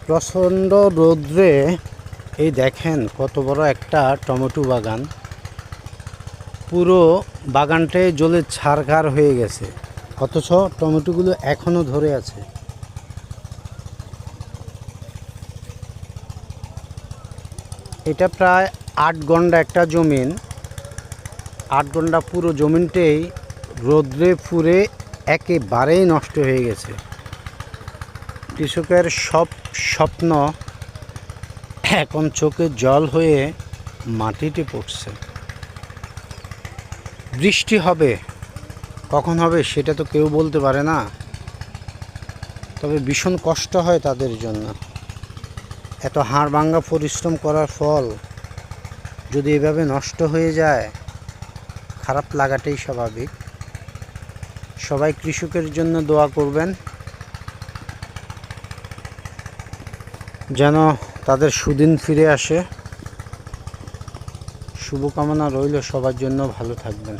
প্রচণ্ড রৌদ্রে এই দেখেন কত বড় একটা টমেটো বাগান, পুরো বাগানটাই জ্বলে ছারখার হয়ে গেছে, অথচ টমেটোগুলো এখনো ধরে আছে। এটা প্রায় 8 ঘন্টা একটা জমিন, 8 ঘন্টা পুরো জমিনটাই রৌদ্রে পুড়ে একেবারেই নষ্ট হয়ে গেছে। কৃষকের সব স্বপ্ন এখন চোখে জল হয়ে মাটিতে পড়ছে। বৃষ্টি হবে, কখন হবে সেটা তো কেউ বলতে পারে না, তবে ভীষণ কষ্ট হয় তাদের জন্য। এত হাড় ভাঙা পরিশ্রম করার ফল যদি এভাবে নষ্ট হয়ে যায়, খারাপ লাগাটাই স্বাভাবিক। সবাই কৃষকের জন্য দোয়া করবেন, যেন তাদের সুদিন ফিরে আসে। শুভকামনা রইল সবার জন্য, ভালো থাকবেন।